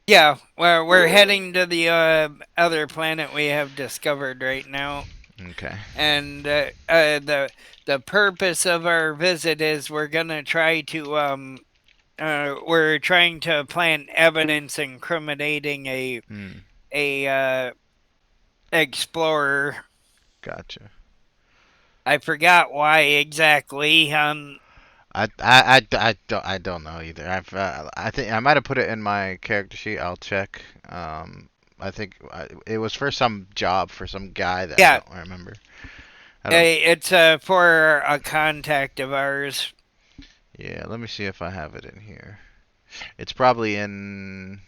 Yeah, we're heading to the other planet we have discovered right now, Okay. and the purpose of our visit is we're trying to plant evidence incriminating Hmm. a explorer. Gotcha. I forgot why exactly. I don't know either. I think I might have put it in my character sheet. I'll check. I think it was for some job for some guy that I Yeah, don't remember. I don't. it's for a contact of ours. Yeah, let me see if I have it in here. It's probably in,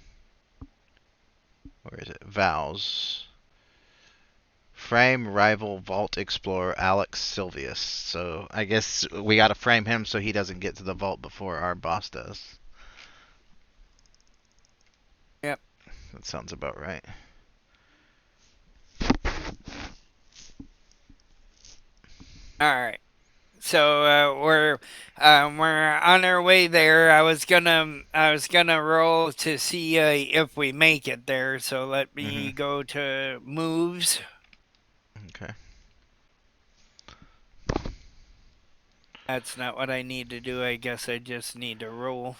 where is it? Vows. Frame rival vault explorer Alex Silvius. So I guess we gotta frame him so he doesn't get to the vault before our boss does. Yep. That sounds about right. All right. So we're on our way there. I was gonna roll to see if we make it there. So let Hmm. me go to moves. Okay. That's not what I need to do. I guess I just need to roll.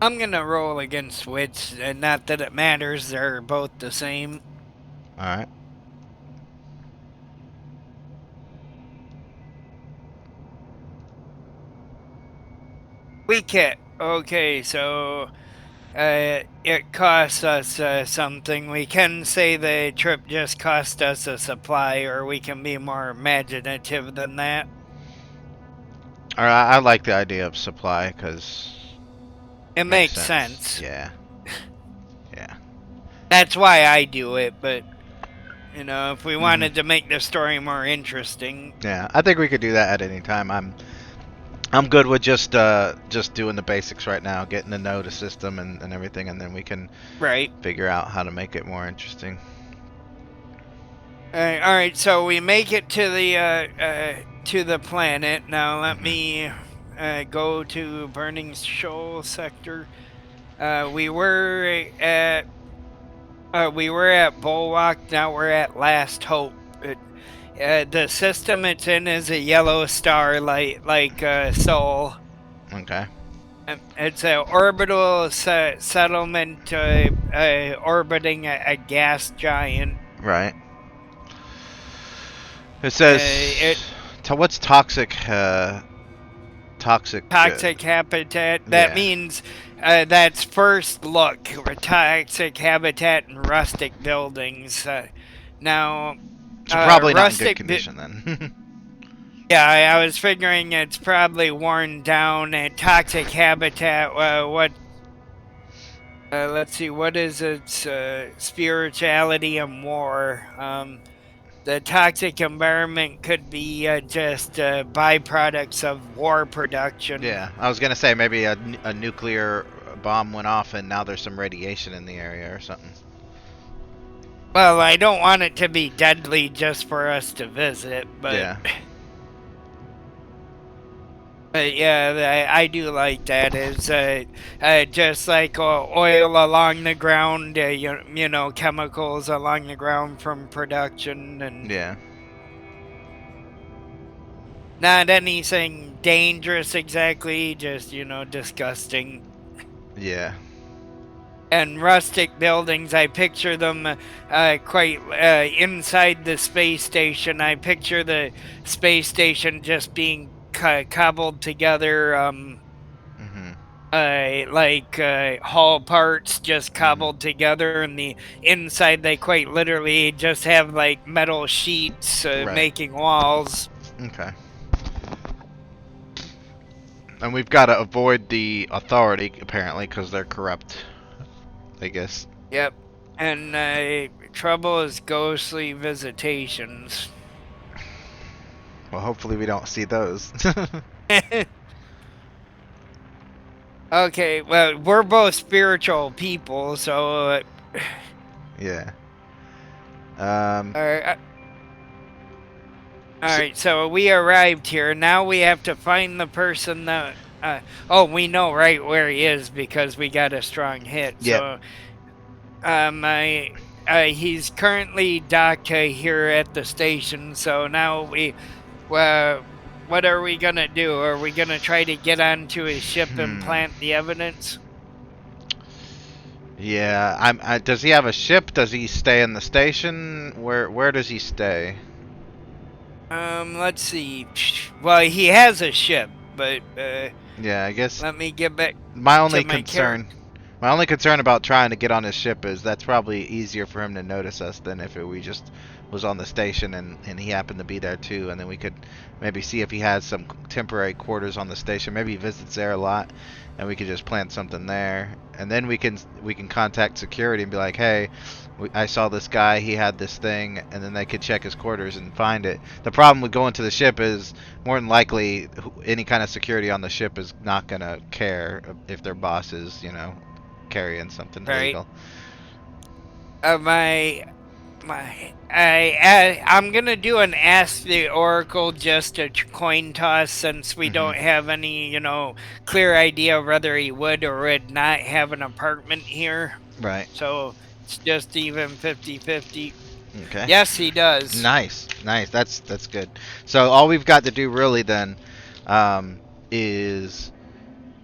I'm gonna roll against wits, and not that it matters. They're both the same. All right. Weak hit. Okay, so it costs us something. We can say the trip just cost us a supply, or we can be more imaginative than that. All right. I like the idea of supply because It makes makes sense. sense. Yeah. Yeah. That's why I do it, but if we Hmm. wanted to make the story more interesting, Yeah. I think we could do that at any time. I'm good with just doing the basics right now, getting to know the system and everything, and then we can right? figure out how to make it more interesting. All right, so we make it to the planet. Now let Hmm. me go to Burning Shoal sector. We were at Bulwark. Now we're at Last Hope. The system it's in is a yellow star, like Sol. Okay. It's an orbital settlement orbiting a gas giant. Right. It It says, what's toxic? Toxic. toxic habitat. That Yeah. means that's first look. Toxic habitat and rustic buildings. Now, So probably not in good rustic. condition then. Yeah, I was figuring it's probably worn down. Toxic habitat. What? Let's see. What is its spirituality and war? The toxic environment could be just byproducts of war production. Yeah, I was gonna say maybe a nuclear bomb went off and now there's some radiation in the area or something. Well, I don't want it to be deadly just for us to visit, but Yeah. yeah, I do like that. Is just like oil along the ground, chemicals along the ground from production, and Yeah. not anything dangerous exactly, just disgusting. Yeah. And rustic buildings, I picture them quite inside the space station. I picture the space station just being cobbled together, Mhm. like hull parts just Mhm. cobbled together. And the inside, they quite literally just have like metal sheets Right. making walls. Okay. And we've got to avoid the authority apparently because they're corrupt. I guess. Yep. And trouble is ghostly visitations. Well, hopefully we don't see those. Okay, well, we're both spiritual people, so Yeah. Um. uh, all So, right. So we arrived here. Now we have to find the person that. Oh, we know right where he is because we got a strong hit. yep. So I, he's currently docked here at the station. So now uh, what are we gonna do? Are we gonna try to get onto his ship and Hmm. plant the evidence? Yeah. Does he have a ship? Does he stay in the station? Where does he stay? Let's see. Well, he has a ship, but Yeah. I guess let me get back my to only my character. concern My only concern about trying to get on his ship is that's probably easier for him to notice us than if we just was on the station and he happened to be there too, and then we could maybe see if he has some temporary quarters on the station. Maybe he visits there a lot, and we could just plant something there, and then we can contact security and be like, hey, I saw this guy, he had this thing, and then they could check his quarters and find it. The problem with going to the ship is more than likely any kind of security on the ship is not gonna care if their boss is, carrying something Right. illegal. I'm gonna do an ask the oracle, just a coin toss, since we Hmm. don't have any clear idea whether he would or would not have an apartment here. Right. So it's just even 50-50. Okay. Yes, he does. Nice. Nice. That's good. So all we've got to do really then um, is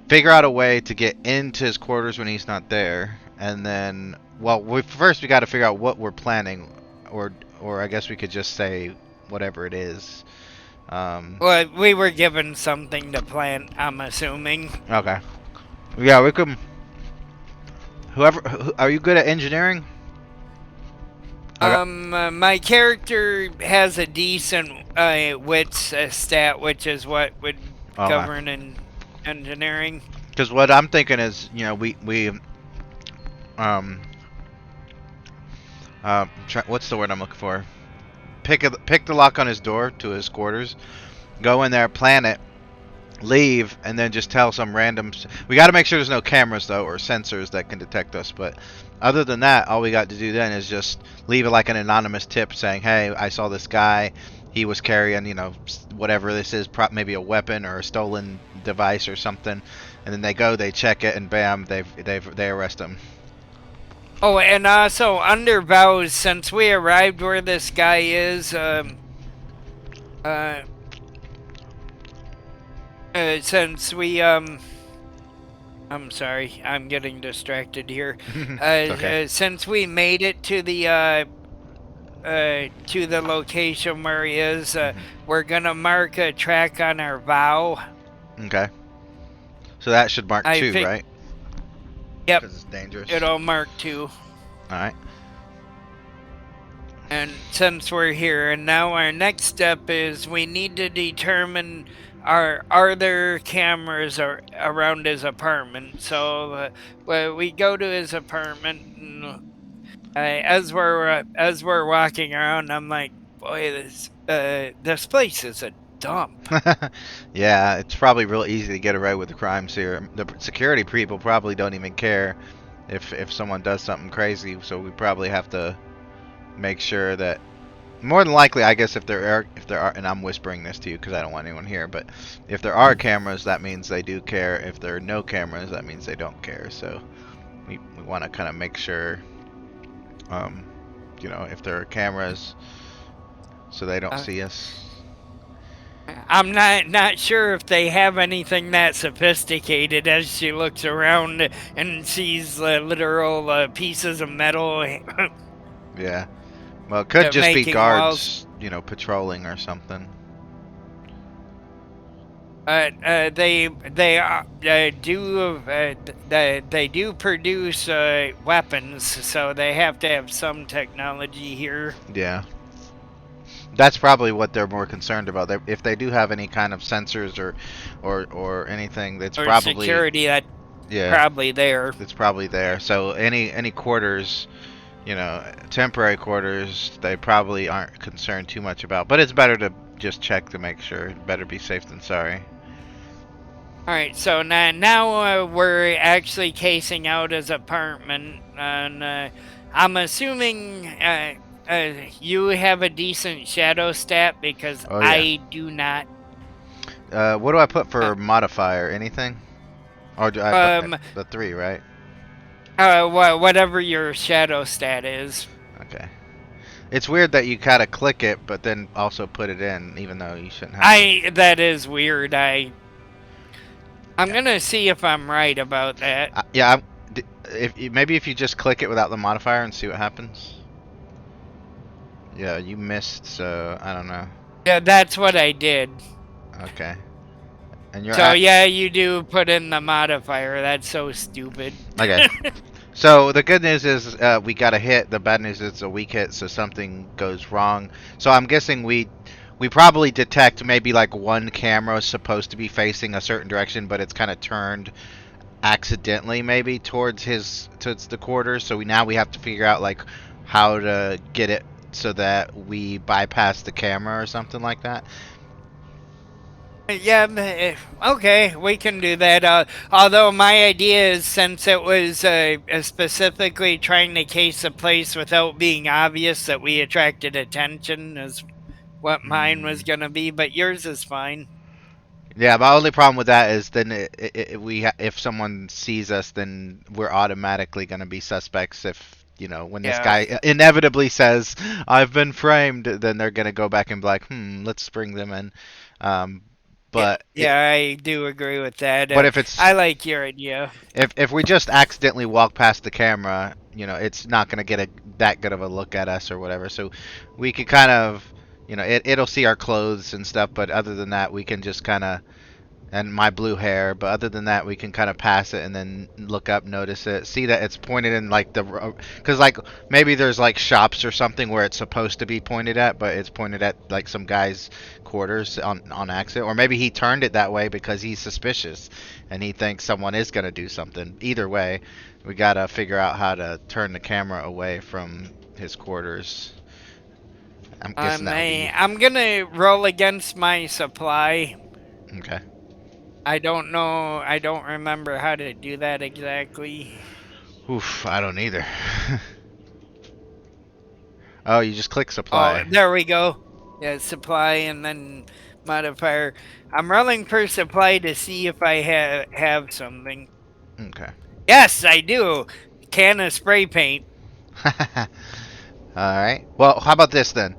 figure out a way to get into his quarters when he's not there, and then first we got to figure out what we're planning, or I guess we could just say whatever it is. Um, Well, we were given something to plant, I'm assuming. okay. Yeah, we could. Are you good at engineering? Okay. My character has a decent wits stat, which is what would Okay. govern in engineering. Because what I'm thinking is, we um what's the word I'm looking for? Pick the lock on his door to his quarters. Go in there, plan it, leave, and then just tell some random. We got to make sure there's no cameras though or sensors that can detect us. But other than that, all we got to do then is just leave it like an anonymous tip saying, "Hey, I saw this guy. He was carrying, whatever this is, maybe a weapon or a stolen device or something." And then they go, they check it, and bam, they arrest him. Oh, and also under vows, since we arrived where this guy is, uh, since we I'm sorry, I'm getting distracted here. It's okay. Since we made it to the location where he is, Hmm. we're gonna mark a track on our vow. Okay. So that should mark I two, think, right? yep, Because it's dangerous. it'll mark two. All right. And since we're here, and now our next step is we need to determine are there cameras around his apartment. So well, we go to his apartment, and as we're walking around, I'm like, boy, this place is a dump. Yeah, it's probably real easy to get away with the crimes here. The security people probably don't even care if someone does something crazy, so we probably have to make sure that more than likely, I guess if there are, and I'm whispering this to you because I don't want anyone here, but if there are cameras, that means they do care. If there are no cameras, that means they don't care. So we want to kind of make sure, um, if there are cameras, so they don't Uh, see us. I'm not sure if they have anything that sophisticated. As she looks around and sees literal pieces of metal Yeah. Well, it could just be making walls. guards, patrolling or something. They do produce weapons, so they have to have some technology here Yeah. That's probably what they're more concerned about. If they do have any kind of sensors or anything, that's or probably, security. That yeah, probably there. it's probably there. So any quarters, temporary quarters, they probably aren't concerned too much about. But it's better to just check to make sure. Better be safe than sorry. All right, so now we're actually casing out his apartment, and I'm assuming you have a decent shadow stat because Oh yeah. I do not. What do I put Uh, for modifier? Anything? Or do I put um, the 3, right? whatever your shadow stat is. Okay. It's weird that you kind of click it, but then also put it in, even though you shouldn't have to. That is weird. I'm Yeah. gonna see if I'm right about that. Yeah. Maybe if you just click it without the modifier and see what happens. Yeah, you missed, so I don't know. Yeah, that's what I did. Okay. And you're So at. yeah, you do put in the modifier. That's so stupid. Okay. So the good news is we got a hit. The bad news is it's a weak hit, so something goes wrong. So I'm guessing we probably detect maybe like one camera is supposed to be facing a certain direction, but it's kind of turned accidentally maybe towards the quarters. So we have to figure out like how to get it so that we bypass the camera or something like that. Yeah, okay, we can do that. Although my idea is, since it was specifically trying to case a place without being obvious, that we attracted attention, is what mine Hmm. was gonna be. But yours is fine. Yeah, my only problem with that is then if someone sees us, then we're automatically going to be suspects. If when this Yeah, guy inevitably says I've been framed, then they're going to go back and be like, let's bring them in. Um, yeah, but it, yeah. I do agree with that. but if it's I like your idea. if we just accidentally walk past the camera, it's not going to get that good of a look at us or whatever. So we could kind of, it'll see our clothes and stuff, but other than that, we can just kind of and my blue hair. But other than that, we can kind of pass it and then look up, notice it, see that it's pointed in like because like maybe there's like shops or something where it's supposed to be pointed at, but it's pointed at like some guy's quarters on accident, or maybe he turned it that way because he's suspicious and he thinks someone is gonna do something. Either way, we gotta figure out how to turn the camera away from his quarters. I'm guessing that would be I'm gonna roll against my supply. okay. I don't know. I don't remember how to do that exactly. Oof, I don't either. Oh, you just click Oh, supply. there we go. Yeah, supply and then modifier. I'm rolling for supply to see if I have something. Okay. Yes, I do. Can of spray paint. All right. Well, how about this then?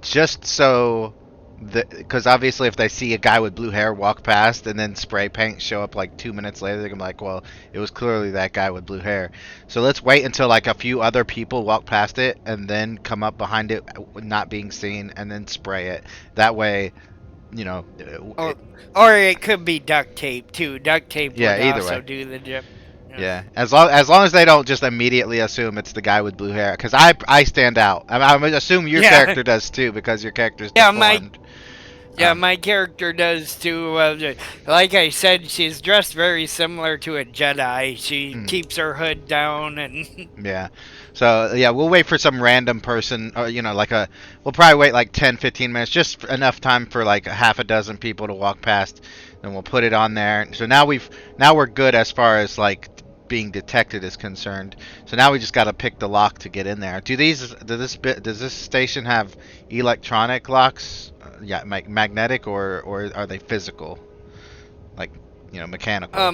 Just so because obviously if they see a guy with blue hair walk past and then spray paint show up like 2 minutes later, they're gonna be like, well, it was clearly that guy with blue hair. So let's wait until like a few other people walk past it and then come up behind it, not being seen, and then spray it. That way, you know, Or or it could be duct tape too. Duct tape yeah. would Either also way. do the job. Yeah. Yeah, as long as they don't just immediately assume it's the guy with blue hair, because I stand out. I assume your Yeah. character does too, because your character's Yeah, my deformed. yeah, Um, my character does too. Like I said, she's dressed very similar to a Jedi. She mm, keeps her hood down and yeah. So yeah, we'll wait for some random person, or like we'll probably wait like 10, 15 minutes, just enough time for like a half a dozen people to walk past. Then we'll put it on there. So now we're good as far as like being detected is concerned. So now we just got to pick the lock to get in there. Does this station have electronic locks? Yeah, magnetic, or are they physical? Like, mechanical.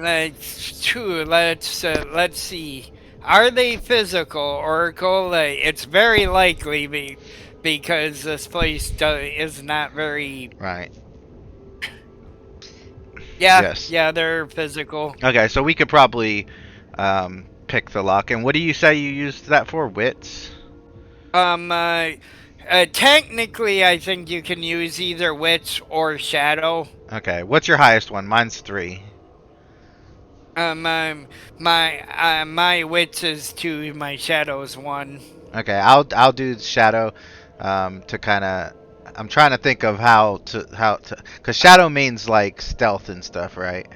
that's true. Let's see. Are they physical, Oracle? It's very likely because this place is not very. Right. Yeah, Yes. yeah, they're physical. Okay, so we could probably pick the lock. And what do you say you used that for? Wits? Um, uh, technically, I think you can use either wits or shadow. Okay, what's your highest one? Mine's 3. My wits is 2, my shadow is 1. Okay, I'll do shadow to kind of. I'm trying to think of how to because shadow means like stealth and stuff, right?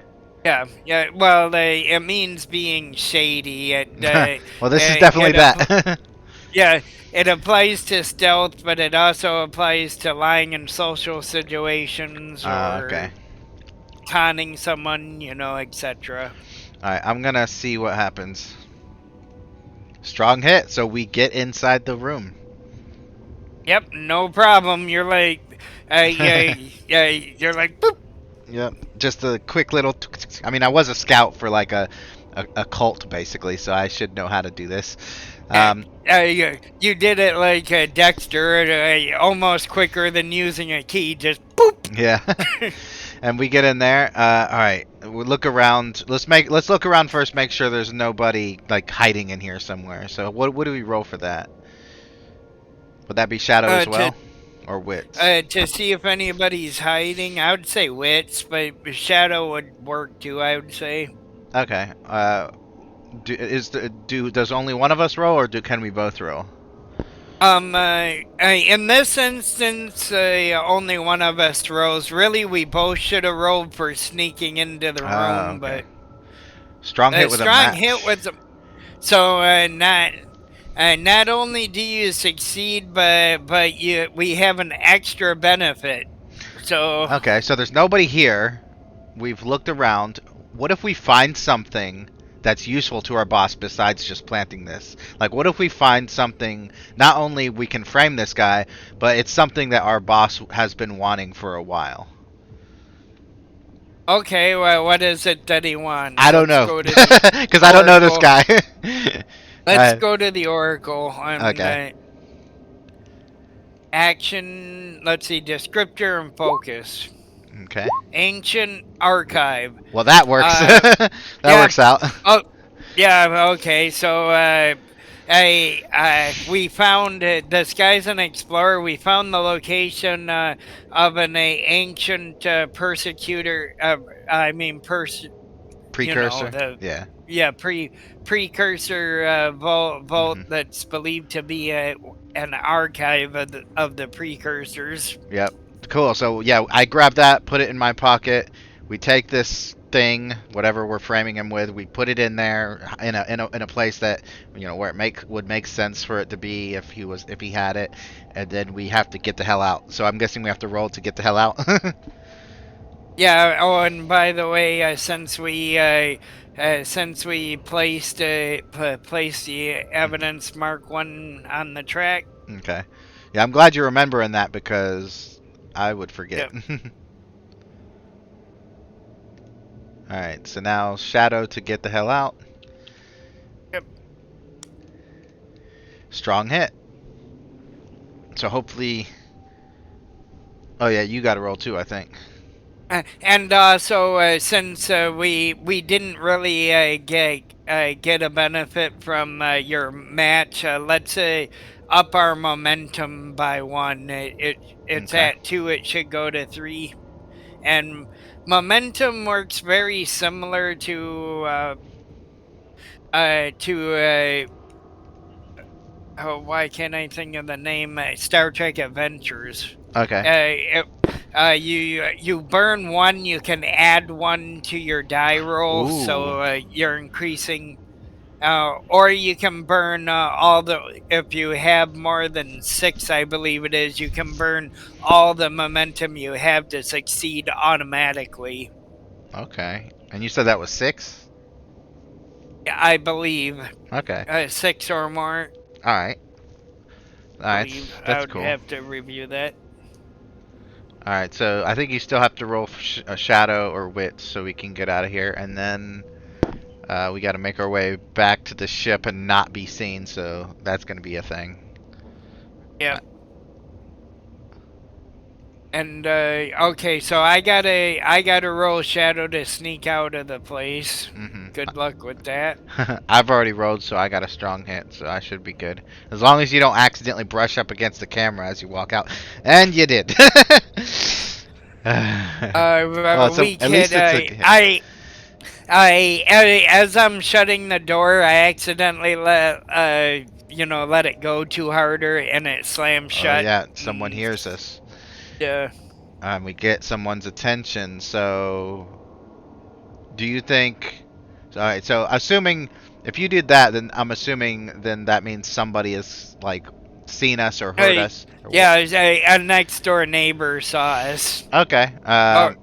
Yeah, yeah. Well, it means being shady. Well, this is definitely It that. Yeah, it applies to stealth, but it also applies to lying in social situations Okay. or conning someone, etc. All right, I'm gonna see what happens. Strong hit, so we get inside the room. Yep, no problem. You're like, you're like, boop. Yep. Just a quick little. I mean, I was a scout for like a cult basically, so I should know how to do this. Uh, Um, you did it like Dexter, almost quicker than using a key. Just boop. yeah. And we get in there. All right. We look around. Let's look around first. Make sure there's nobody like hiding in here somewhere. So what do we roll for that? Would that be shadow as To well, or wits? to see if anybody's hiding. I would say wits, but shadow would work too. I would say. Okay. Does only one of us roll, or can we both roll? In this instance, only one of us rolls. Really, we both should have rolled for sneaking into the Oh, room, okay. but Strong a hit with a strong hit match. was so not only do you succeed, but we have an extra benefit. So Okay, so there's nobody here. We've looked around. What if we find something that's useful to our boss besides just planting this? Like, what if we find something, not only we can frame this guy, but it's something that our boss has been wanting for a while? okay, well, what is it that he I wants? don't Let's know. go to the Because I don't know this oracle. guy. Let's uh, go to the oracle and okay. action. Let's see, descriptor and focus. Okay. Ancient archive. Well, that works. Uh, That yeah. works out. Oh, yeah. Okay. So, we found this guy's an explorer. We found the location of an ancient persecutor. I mean, Precursor. the Yeah. precursor vault Hmm. that's believed to be an archive of the precursors. Yep. Cool. So yeah, I grab that, put it in my pocket. We take this thing, whatever we're framing him with, we put it in there in a place that where would make sense for it to be if he had it, and then we have to get the hell out. So I'm guessing we have to roll to get the hell out. Yeah. Oh, and by the way, since we placed the evidence mark one on the track. Okay. Yeah, I'm glad you're remembering that because I would forget. Yep. All right. So now shadow to get the hell out. Yep. Strong hit. So hopefully. Oh yeah, you got to roll too, I think. And so since we didn't really get a benefit from your match, let's up our momentum by one. It's Okay. at two. It should go to three. And momentum works very similar to oh, why can't I think of the name? Star Trek Adventures. Okay. You burn one, you can add one to your die roll, Ooh. so you're increasing. Or you can burn all the. If you have more than six, I believe it is, you can burn all the momentum you have to succeed automatically. Okay. And you said that was 6? I believe Okay. six or more. All right. All I right. believe I That's would cool. have to review that. All right. So I think you still have to roll a shadow or wit so we can get out of here, and then we got to make our way back to the ship and not be seen. So that's going to be a thing. Yep. And okay, so I gotta roll shadow to sneak out of the place. Mm-hmm. Good luck with that. I've already rolled, so I got a strong hit, so I should be good. As long as you don't accidentally brush up against the camera as you walk out. And you did. Well, We at least could. it's a hit. As I'm shutting the door, I accidentally let it go too harder, and it slammed Oh shut. yeah, someone And, hears us. uh, We get someone's attention. So, do you think All right. So assuming if you did that, then I'm assuming then that means somebody has like seen us or heard Uh, us or what? yeah, a next door neighbor saw us. Okay. Or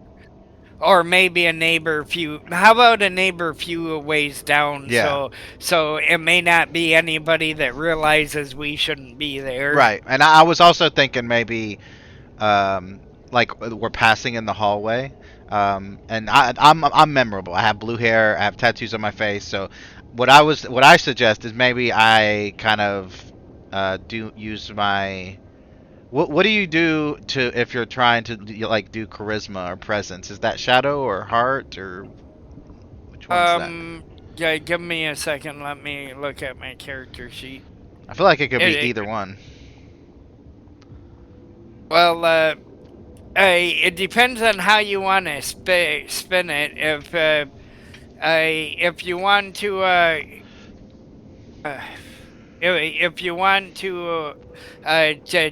or maybe a neighbor few. How about a neighbor few ways down? Yeah. So it may not be anybody that realizes we shouldn't be there. Right. And I was also thinking maybe um, like we're passing in the hallway. And I'm memorable. I have blue hair. I have tattoos on my face. So what I suggest is maybe I kind of do use my what do you do to if you're trying to like do charisma or presence? Is that shadow or heart or which one's that? Um, yeah, give me a second. Let me look at my character sheet. I feel like it could be It, either one. well, it depends on how you want to spin it. If you want to, uh, if you want to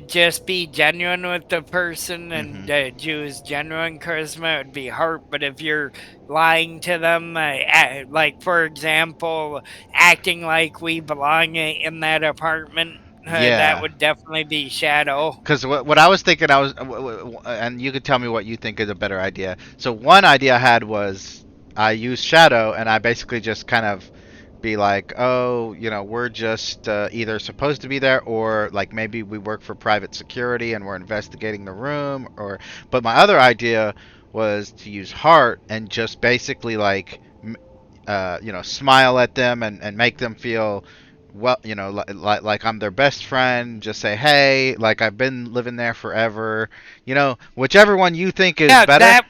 just be genuine with the person Mm-hmm. and choose genuine charisma, it would be heart. But if you're lying to them, like for example, acting like we belong in that apartment, that Yeah. would definitely be shadow. Because what I was thinking, and you could tell me what you think is a better idea. So one idea I had was I use shadow, and I basically just kind of be like, oh, we're just either supposed to be there, or like maybe we work for private security and we're investigating the room, or. But my other idea was to use heart and just basically like, smile at them and make them feel well, like I'm their best friend. Just say, hey, like I've been living there forever. Whichever one you think is Yeah, better. that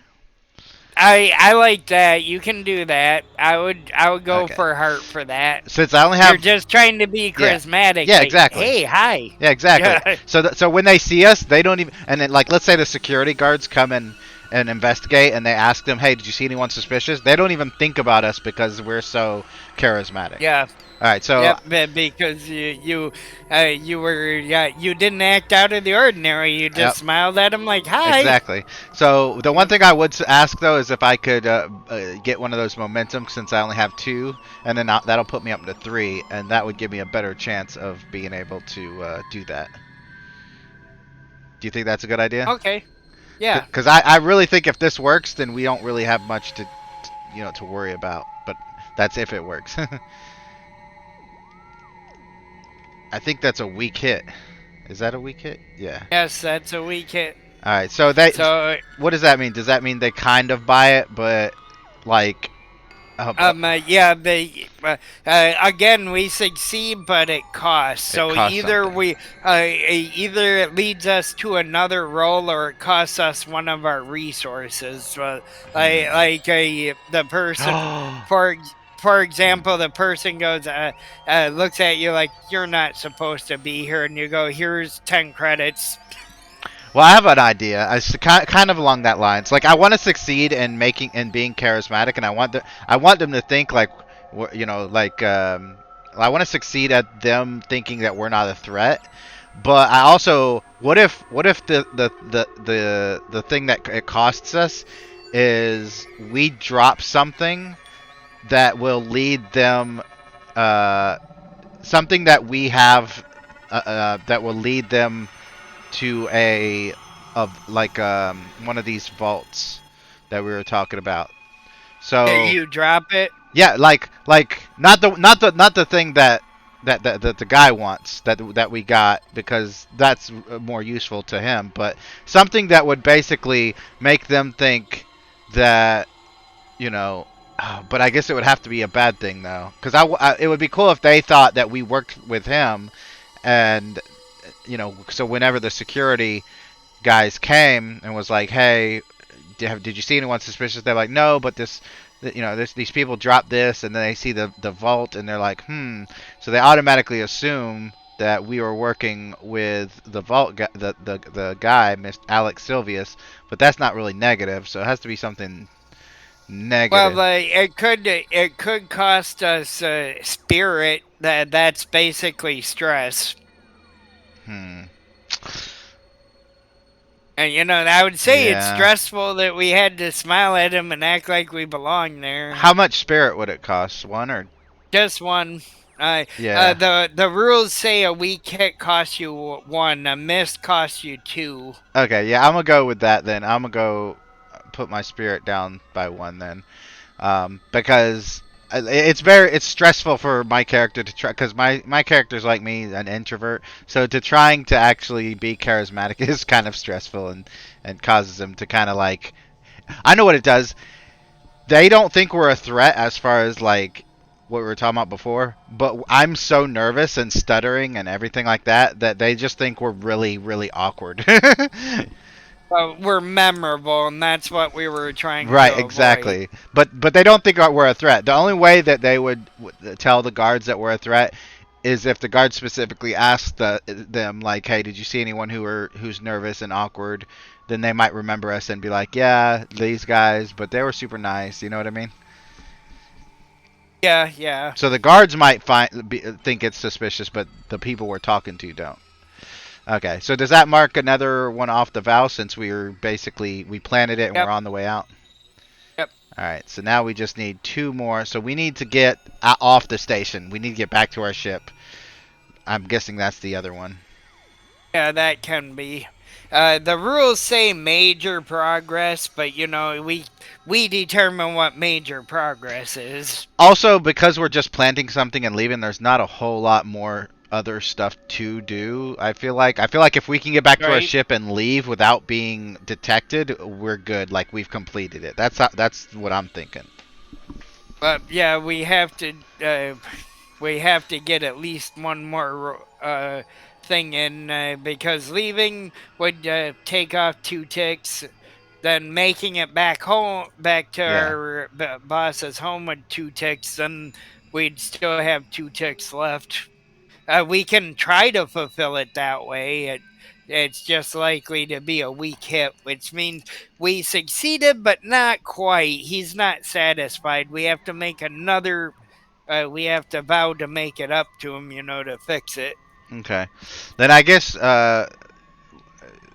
I like that. You can do that. I would go Okay. for heart for that. Since I only You're have, just trying to be yeah, charismatic. yeah, Like, exactly. hey, hi. Yeah, exactly. Yeah, So when they see us, they don't even. And then like, let's say the security guards come in and investigate, and they ask them, hey, did you see anyone suspicious? They don't even think about us because we're so charismatic. yeah, All right, so yep. Because you were you didn't act out of the ordinary. You yep. just smiled at him like, hi. Exactly. So the one Yep. thing I would ask though is if I could get one of those momentum since I only have two, and then that'll put me up to three, and that would give me a better chance of being able to do that. Do you think that's a good idea? Okay. Yeah. Because I really think if this works, then we don't really have much to worry about. But that's if it works. I think that's a weak hit. Is that a weak hit? Yeah. Yes, that's a weak hit. All right. So that So what does that mean? Does that mean they kind of buy it, but like yeah, again, we succeed, but it costs. it So costs something? either it leads us to another role, or it costs us one of our resources. The person, Hmm. for for example, the person goes, looks at you like you're not supposed to be here, and you go, here's 10 credits. Well, I have an idea. Kind of along that lines. Like, I want to succeed in making and being charismatic, and I want them to think like, like I want to succeed at them thinking that we're not a threat. But I also, what if the thing that it costs us is we drop something that will lead them, uh, something that we have, that will lead them to a of like one of these vaults that we were talking about. So You drop it. yeah, like not the thing that the guy wants that we got because that's more useful to him, but something that would basically make them think that you know. But I guess it would have to be a bad thing though, because it would be cool if they thought that we worked with him, and so whenever the security guys came and was like, "Hey, did you see anyone suspicious?" They're like, "No, but these people dropped this," and then they see the vault and they're like, "Hmm." So they automatically assume that we were working with the vault guy, the guy, Mr. Alex Silvius, but that's not really negative, so it has to be something Well, negative. it could cost us spirit. That's basically stress. Hmm. And I would say it's Yeah. stressful that we had to smile at him and act like we belong there. How much spirit would it cost? One or Just one. yeah. The rules say a weak hit costs you one, a miss costs you two. Okay, yeah, I'm gonna go with that then. I'm gonna go put my spirit down by one then, because it's stressful for my character to try because my character's like me, an introvert. So to trying to actually be charismatic is kind of stressful and causes him to kind of like I know what it does. They don't think we're a threat as far as like what we were talking about before, but I'm so nervous and stuttering and everything like that that they just think we're really really awkward. We're memorable, and that's what we were trying to Right, avoid. exactly. But they don't think we're a threat. The only way that they would tell the guards that we're a threat is if the guards specifically ask them like, "Hey, did you see anyone who's nervous and awkward?" Then they might remember us and be like, "Yeah, these guys, but they were super nice." You know what I mean? Yeah, yeah. So the guards might think it's suspicious, but the people we're talking to don't. Okay, so does that mark another one off the vow since we planted it and we're Yep, on the way out? yep. All right, so now we just need two more. So we need to get off the station. We need to get back to our ship. I'm guessing that's the other one. Yeah, that can be. The rules say major progress, but we determine what major progress is, Also, because we're just planting something and leaving, there's not a whole lot more other stuff to do. I feel like if we can get back to our right? ship and leave without being detected, we're good. Like we've completed it. That's what I'm thinking. But yeah, we have to get at least one more thing in because leaving would take off 2 ticks. Then making it back home, back to Yeah. our boss's home with 2 ticks, then we'd still have 2 ticks left. We can try to fulfill it that way. It's just likely to be a weak hit, which means we succeeded, but not quite. He's not satisfied. We have to make another. We have to vow to make it up to him, to fix it. Okay. Then I guess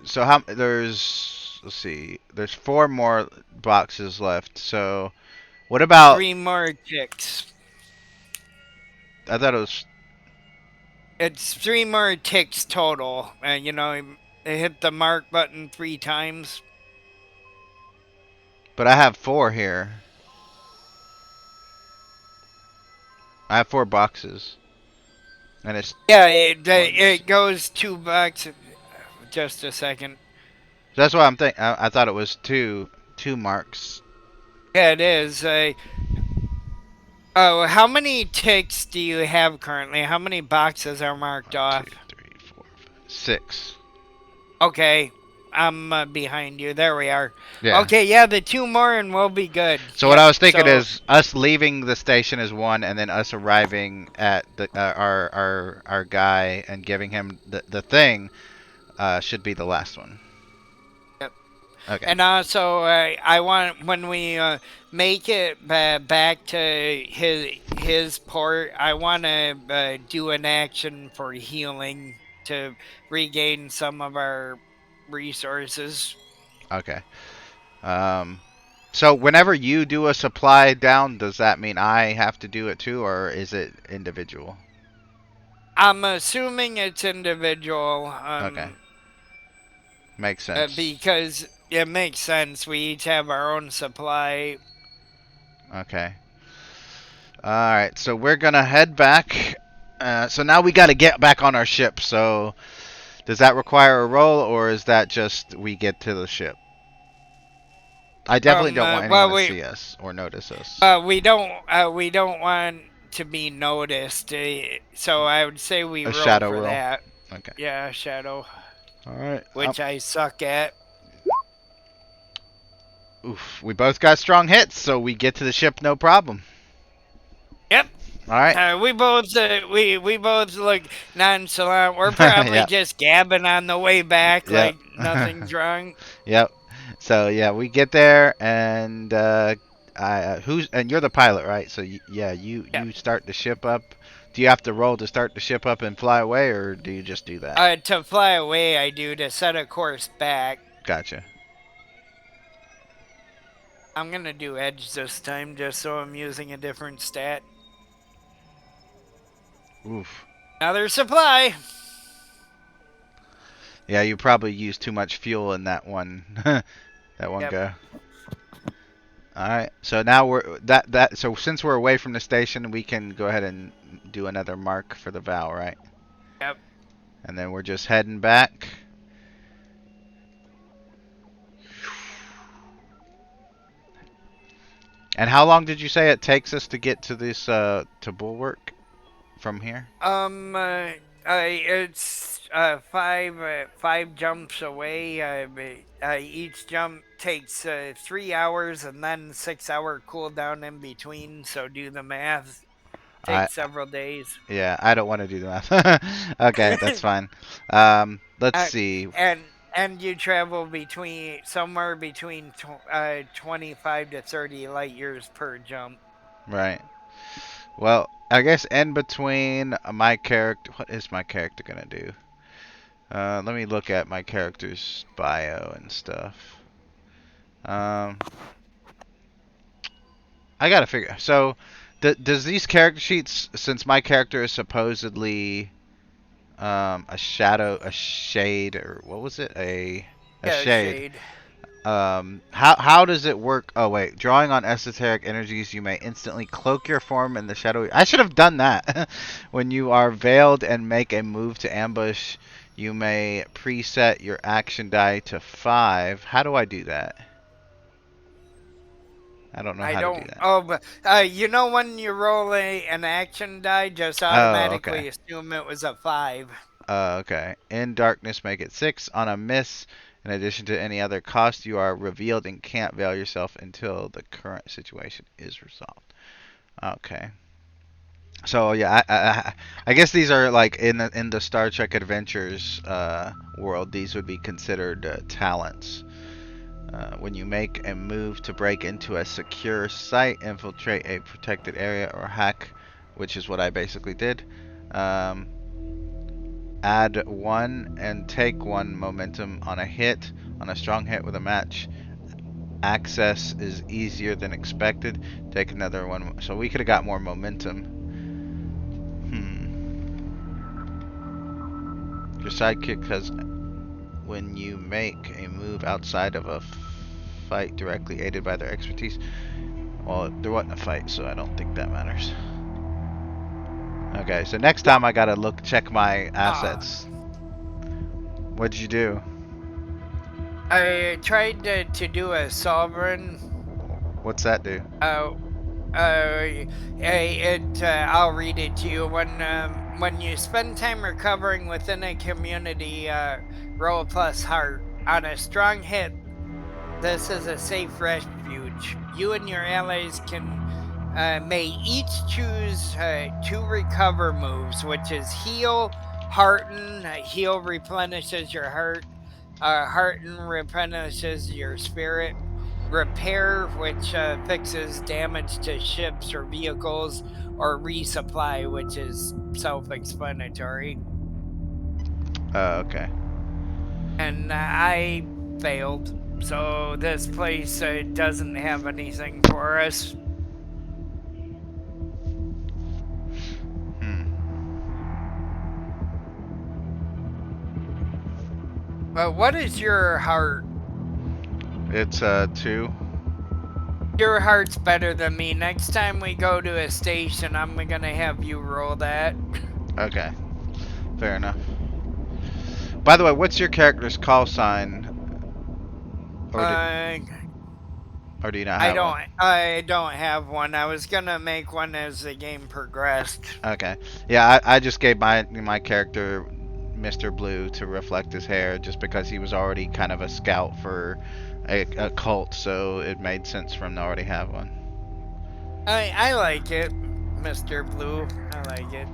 so how there's let's see. There's four more boxes left. So what about 3 more ticks. I thought it was It's 3 more ticks total. Hit the mark button 3 times. but I have four here. I have four boxes. And it's Yeah, it one. it goes $2. Just a second. That's what I'm thinking. I thought it was two marks. Yeah, it is. Oh, how many ticks do you have currently? How many boxes are marked One, two, off? three, four, five, six. Okay, I'm behind you. There we are. Yeah. Okay, yeah, the 2 more and we'll be good. So what Yep. I was thinking So, is us leaving the station is one, and then us arriving at our guy and giving him the thing should be the last one. yep. Okay. And also, I want when we make it back to his port, I want to do an action for healing to regain some of our resources. Okay. Um. So whenever you do a supply down, does that mean I have to do it too, or is it individual? I'm assuming it's individual, Okay. Makes sense. because it makes sense. We each have our own supply. Okay. All right. So we're gonna head back. So now we got to get back on our ship. So does that require a roll, or is that just we get to the ship? I definitely don't want anyone Well, to see us or notice us. we don't want to be noticed. So I would say we A roll shadow for roll. that. Okay. Yeah, shadow, All right. which I suck at. Oof. We both got strong hits, so we get to the ship no problem. Yep. All right. We both look nonchalant. We're probably Yeah. just gabbing on the way back, Yep. like nothing's wrong. Yep. So yeah, we get there and who's and you're the pilot, right? So yeah, you Yep. you start the ship up. Do you have to roll to start the ship up and fly away, or do you just do that? To fly away, I do to set a course back. Gotcha. I'm gonna do edge this time just so I'm using a different stat. Oof. Another supply. Yeah, you probably used too much fuel in that one that one Yep, go. All right. So now we're that so since we're away from the station, we can go ahead and do another mark for the vow, right? yep. And then we're just heading back. And how long did you say it takes us to get to this to Bulwark from here? Um, uh, it's five jumps away. Each jump takes 3 hours and then 6 hour cooldown in between. So do the math. I Takes several days. Yeah, I don't want to do the math. Okay, that's fine. Let's uh, see. and you travel between somewhere between 25 to 30 light years per jump. Right. Well, I guess in between my character, what is my character gonna do? Let me look at my character's bio and stuff. Um, I gotta figure. So, does these character sheets, since my character is supposedly a shadow, a shade, or what was it? A Yeah, shade. shade. How does it work? Oh wait, drawing on esoteric energies, you may instantly cloak your form in the shadow. I should have done that. When you are veiled and make a move to ambush, you may preset your action die to 5. How do I do that? I don't know I how to do don't. that. Oh, but you know when you roll an action die, just Oh, okay. automatically assume it was a 5. Okay. In darkness, make it 6. On a miss, in addition to any other cost, you are revealed and can't veil yourself until the current situation is resolved. Okay. So yeah, I guess these are like in the Star Trek Adventures world. These would be considered talents. When you make a move to break into a secure site, infiltrate a protected area, or hack, which is what I basically did. Um, Add 1 and take 1 momentum on a hit. On a strong hit with a match, access is easier than expected. Take another one. So we could have got more momentum. Hmm. Your sidekick has when you make a move outside of a fight directly aided by their expertise. Well, there wasn't a fight, so I don't think that matters. Okay, so next time I gotta check my Uh, assets. What'd you do? I tried to do a sovereign. What's that do? Uh, I'll read it to you. When you spend time recovering within a community, roll plus heart. On a strong hit, this is a safe refuge. You and your allies may each choose 2 recover moves, which is heal, hearten. Heal replenishes your heart. Hearten replenishes your spirit. Repair, which fixes damage to ships or vehicles, or resupply, which is self-explanatory. Okay. And I failed, so this place doesn't have anything for us. Hmm. But what is your heart? It's 2. Your heart's better than me. Next time we go to a station, I'm gonna have you roll that. Okay. Fair enough. By the way, what's your character's call sign? Or did Uh, or do you not have one? I don't have one. I was gonna make one as the game progressed. Okay. Yeah, I just gave my character Mr. Blue to reflect his hair just because he was already kind of a scout for a cult, so it made sense for him to already have one. I like it, Mr. Blue. I like it.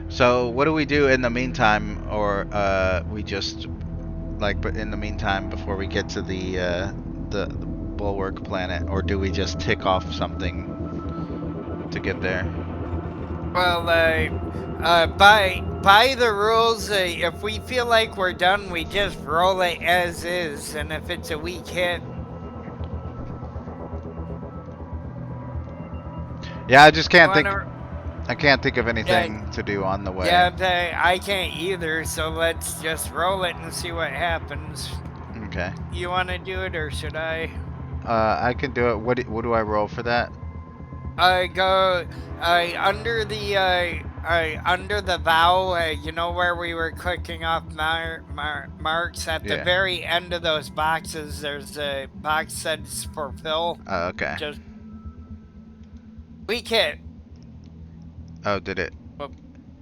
So what do we do in the meantime, or we just like, but in the meantime before we get to the bulwark planet, or do we just tick off something to get there? Well, by by the rules, if we feel like we're done, we just roll it as is, and if it's a weak hit, Yeah, I just you can't want think. to. I can't think of Yeah, anything to do on the way. yeah, I can't either. So let's just roll it and see what happens. Okay. You want to do it, or should I? I can do it. What do I roll for that? I go under the vow. You know where we were clicking off marks at the Yeah. very end of those boxes. There's a box that's fulfill. Okay. Just weak hit. Oh, did it? Well,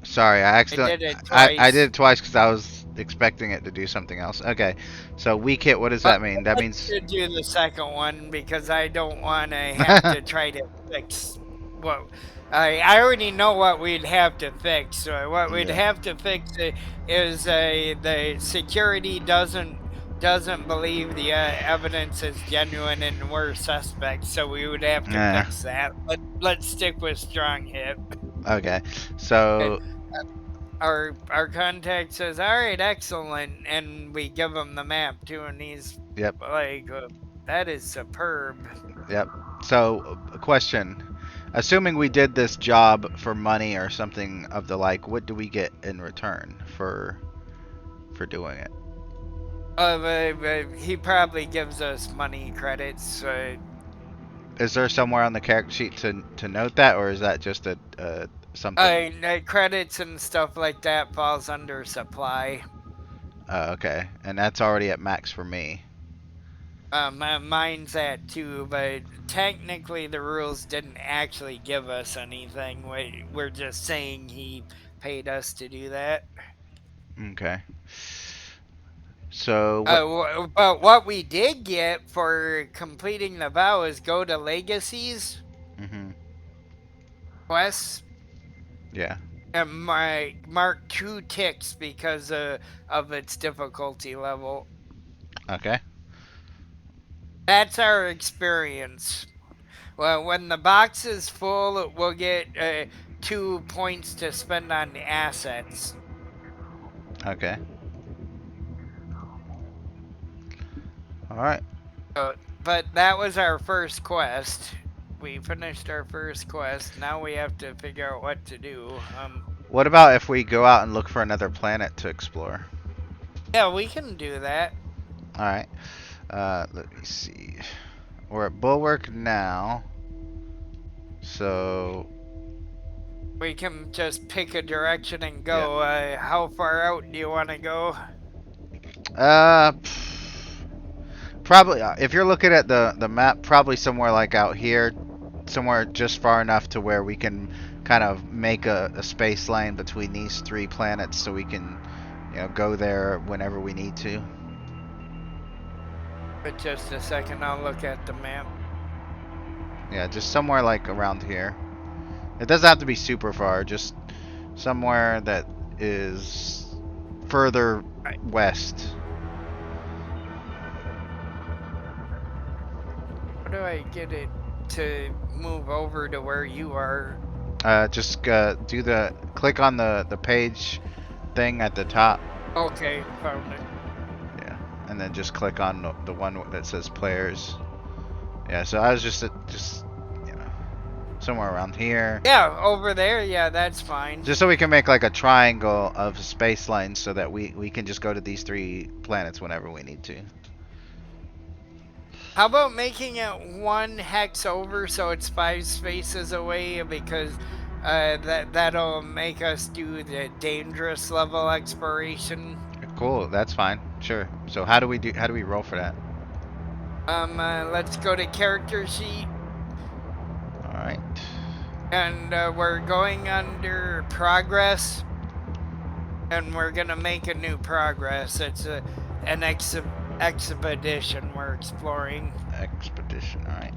Sorry, I I accidentally. did it I did twice. it twice because I was expecting it to do something else. Okay. So weak hit. What does But that mean? That let's means. do the second one because I don't want to have to try to fix what I already know what we'd have to fix. So what we'd Yeah. have to fix is the security doesn't believe the evidence is genuine and we're suspects. So we would have to Yeah. fix that. Let's stick with strong hit. Okay. Okay. So. Our contact says, "All right, excellent," and we give him the map too, and he's Yep. like, "That is superb." Yep. So, a question. Assuming we did this job for money or something of the like, what do we get in return for doing it? He probably gives us money credits. Is there somewhere on the character sheet to note that, or is that just a something? Credits and stuff like that falls under supply. Okay, and that's already at max for me. Mine's that too, but technically the rules didn't actually give us anything. We're just saying he paid us to do that. Okay. So what? But what we did get for completing the vow is go to legacies, Mhm. quests, Yeah. and mark 2 ticks because of its difficulty level. Okay. That's our experience. Well, when the box is full, we'll get 2 points to spend on assets. Okay. All right. But that was our first quest. We finished our first quest. Now we have to figure out what to do. What about if we go out and look for another planet to explore? Yeah, we can do that. All right. Let me see. We're at Bulwark now. So, We can just pick a direction and yeah. go. How far out do you want to go? Uh, Probably if you're looking at the map, probably somewhere like out here, somewhere just far enough to where we can kind of make a space lane between these three planets, so we can, go there whenever we need to. But just a second, I'll look at the map. Yeah, just somewhere like around here. It doesn't have to be super far, just somewhere that is further Right. west. How do I get it to move over to where you are? Just click on the page thing at the top. Okay, found it. Yeah, and then just click on the one that says players. Yeah, so I was just somewhere around here, Yeah, over there. Yeah, that's fine. just so we can make like a triangle of space lines, so that we can just go to these three planets whenever we need to. How about making it 1 hex over so it's 5 spaces away because that'll make us do the dangerous level exploration. Cool, that's fine. Sure. So how do we roll for that? Let's go to character sheet All right. and we're going under progress and we're gonna make a new progress. It's an expedition we're exploring. Expedition. All right.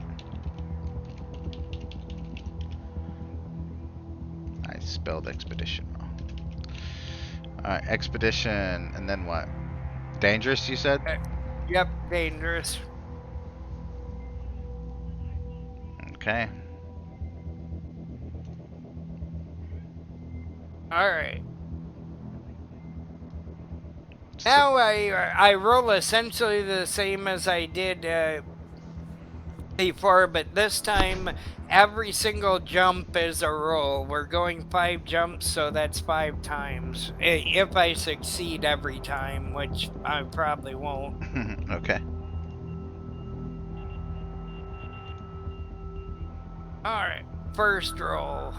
I spelled expedition wrong. All right, expedition, and then what? Dangerous, you said? Uh, yep, dangerous. Okay. All right. So, Now I roll essentially the same as I did before, but this time every single jump is a roll. We're going 5 jumps, so that's 5 times. If I succeed every time, which I probably won't. okay. All right, first roll.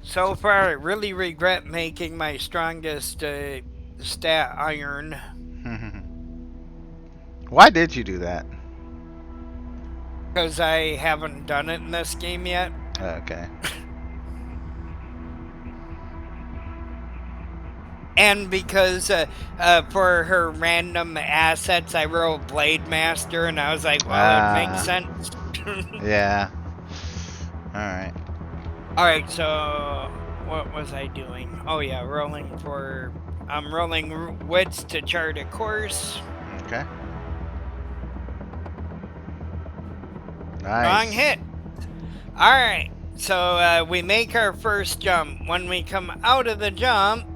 So far, I really regret making my strongest stat iron Why did you do that? because I haven't done it in this game yet. Okay. And because for her random assets, I rolled Blade Master, and I was like, well, it makes Ah, sense. yeah. All right. All right, so what was I doing? Oh yeah, rolling for. I'm rolling wits to chart a course. Okay. Wrong Nice. hit. All right, so we make our first jump. When we come out of the jump,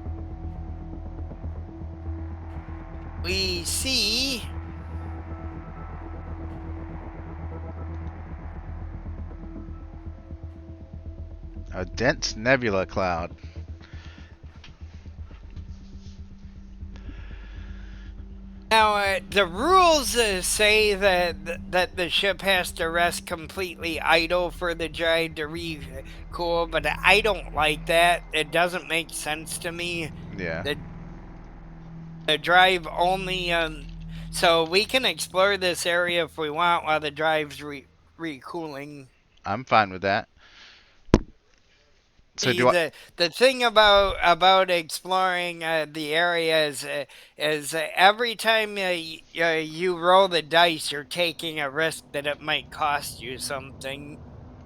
we see A dense nebula cloud. now the rules say that the ship has to rest completely idle for the drive to recool, but I don't like that. It doesn't make sense to me. Yeah. The the drive only so we can explore this area if we want while the drive's recooling. I'm fine with that. So See, do I? the thing about exploring the area is every time you roll the dice, you're taking a risk that it might cost you something.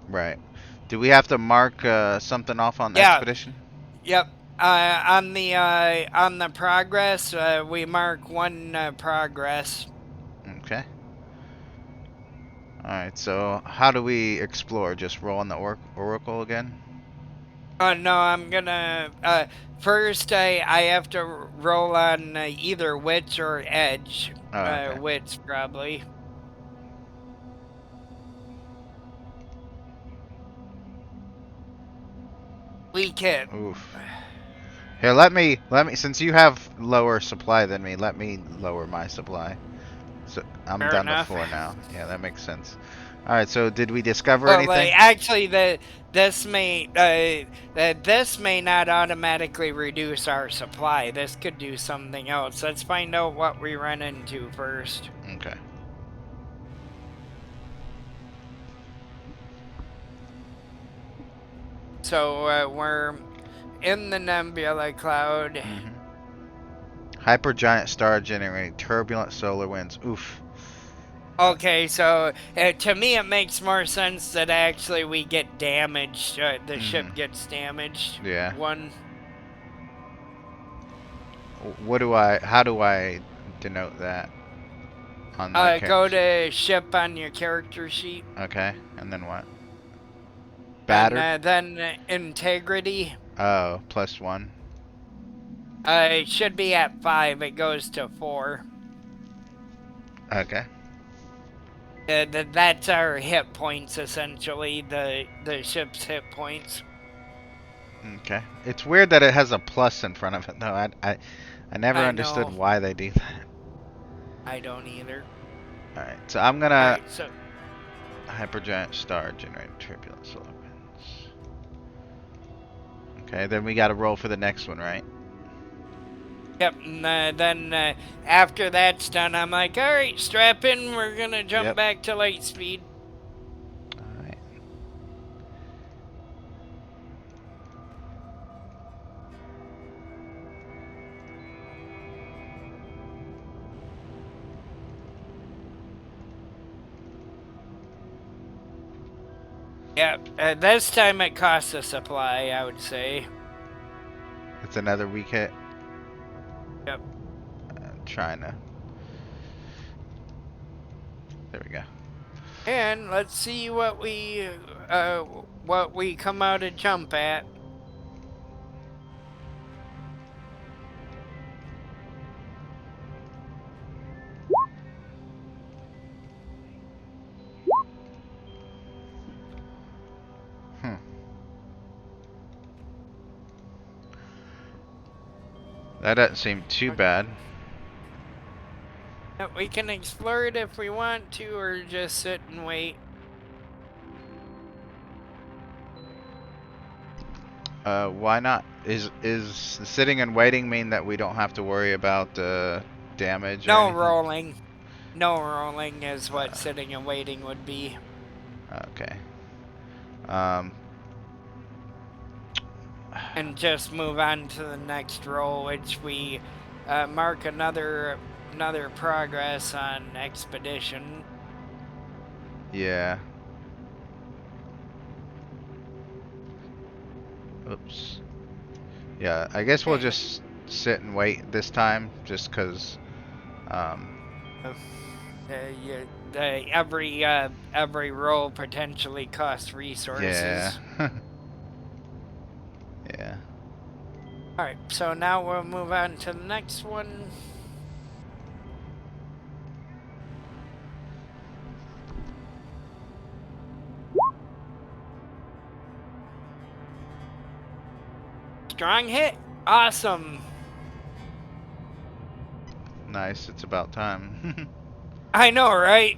Right. Do we have to mark something off on the Yeah, expedition? yep. On the progress, we mark one progress. Okay. All right. So how do we explore? Just roll on the oracle again. No, I'm gonna first. I have to roll on either wits or edge. Oh, okay. Wits probably. Weak hit. Oof. Here, let me. Since you have lower supply than me, let me lower my supply. So I'm Fair down to enough. 4 now. Yeah, that makes sense. All right. So did we discover Well, like anything? actually, this may not automatically reduce our supply. This could do something else. Let's find out what we run into first. Okay. So we're in the nebula cloud. Mm-hmm. Hypergiant star generating turbulent solar winds. Oof. Okay, so to me it makes more sense that actually we get damaged. The ship Mm-hmm. gets damaged. Yeah. One. What do I? How do I denote that on my Go character sheet? to ship on your character sheet, Okay. And then what? and Battered. then integrity. Oh, +1. It should be at 5. It goes to 4. Okay. That's our hit points essentially. The ship's hit points. Okay. It's weird that it has a plus in front of it, though. I never I understood know. why they do that. I don't either. All right. So I'm All gonna right, so hypergiant star generate turbulent solar winds. Okay. Then we got to roll for the next one, right? yep, and then after that's done, I'm like, all right, strap in. We're gonna jump Yep. back to light speed. All right. Yep, this time it costs a supply, I would say. It's another weak hit. Yep. Trying to. There we go. And let's see what we what we come out to jump at. Hmm. That doesn't seem too bad. We can explore it if we want to, or just sit and wait. Why not? Is sitting and waiting mean that we don't have to worry about damage or No anything? rolling. No rolling is what Uh, sitting and waiting would be. okay. Um. And just move on to the next roll, which we mark another progress on expedition. Yeah. Oops. Yeah. I guess we'll Okay. just sit and wait this time, just cause. Um. Uh, every roll potentially costs Yeah. resources. Yeah. All right, so now we'll move on to the next one. Strong hit. Awesome. Nice. It's about time. I know, right?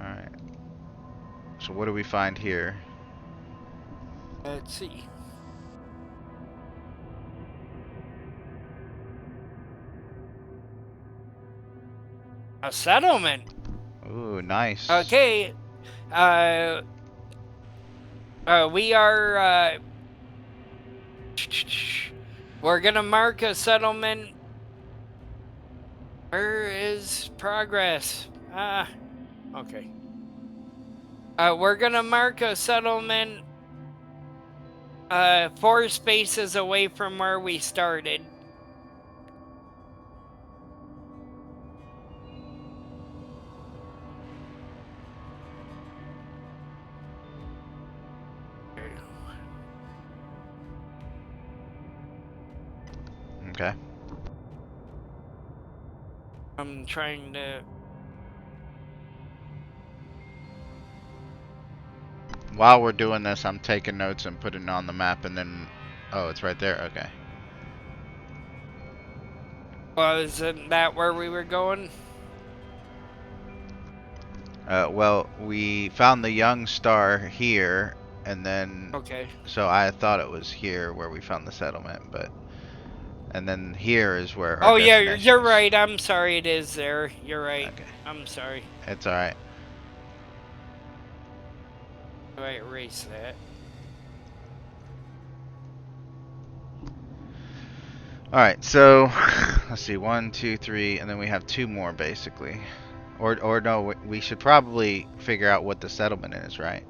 All right. So what do we find here? Let's see. A settlement. Ooh, nice. Okay. Uh, we are. We're gonna mark a settlement. Where is progress? Okay. We're gonna mark a settlement 4 spaces away from where we started. Okay. I'm trying to. While we're doing this, I'm taking notes and putting it on the map, and then, oh, it's right there. Okay. Well, isn't that where we were going? Well, we found the young star here, and then, Okay. so I thought it was here where we found the settlement, but, and then here is where our Oh yeah, destination you're is. right. I'm sorry. It is there. You're right. Okay. I'm sorry. It's alright. Do I erase that? Alright, so, let's see, 1, 2, 3, and then we have 2 more, basically. Or no, we should probably figure out what the settlement is, right?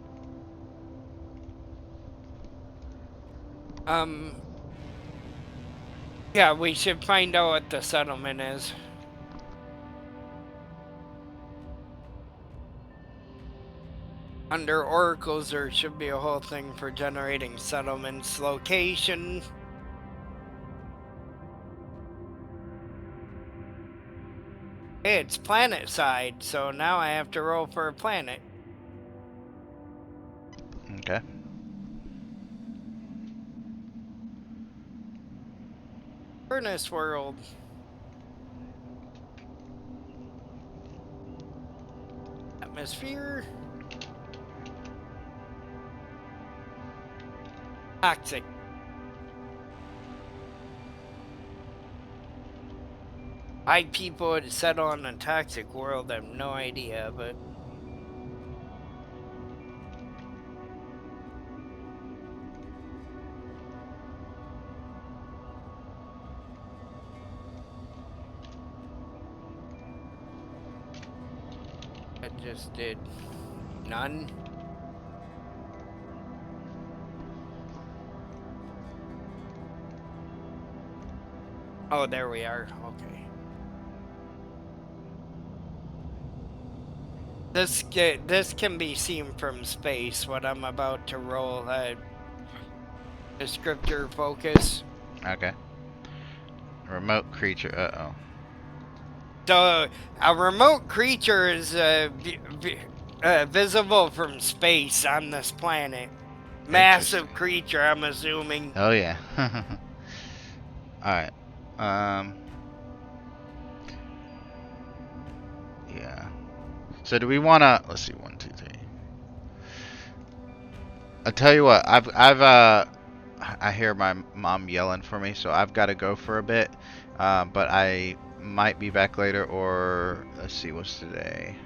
Yeah, we should find out what the settlement is. Under oracles, there should be a whole thing for generating settlements. Location. Hey, it's planet side, so now I have to roll for a planet. Okay. Furnace world. Atmosphere. Toxic. Why people would settle on a toxic world, I have no idea, but I just did none. Oh, there we are. Okay. This can be seen from space. What I'm about to roll. Descriptor focus. Okay. Remote creature. Uh So a remote creature is visible from space on this planet. oh. Interesting. Massive creature, I'm assuming. Oh yeah. All right. Um. Yeah. So do we want to? Let's see. One, two, three. I'll tell you what. I hear my mom yelling for me, so I've got to go for a bit. But I might be back later, or let's see. What's today?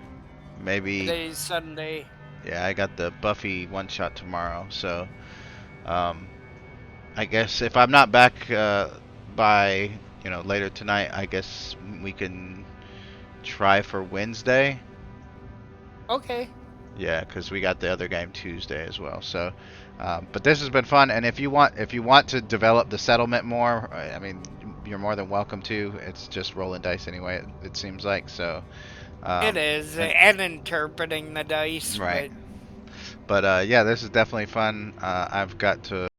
Maybe. Today's Sunday. Yeah, I got the Buffy one shot tomorrow, so um, I guess if I'm not back by later tonight, I guess we can try for Wednesday. Okay. Yeah, because we got the other game Tuesday as well. So, but this has been fun, and if you want to develop the settlement more, I mean, you're more than welcome to. It's just rolling dice anyway. It seems like so. It is, And and interpreting the dice, right, but but yeah, this is definitely fun. I've got to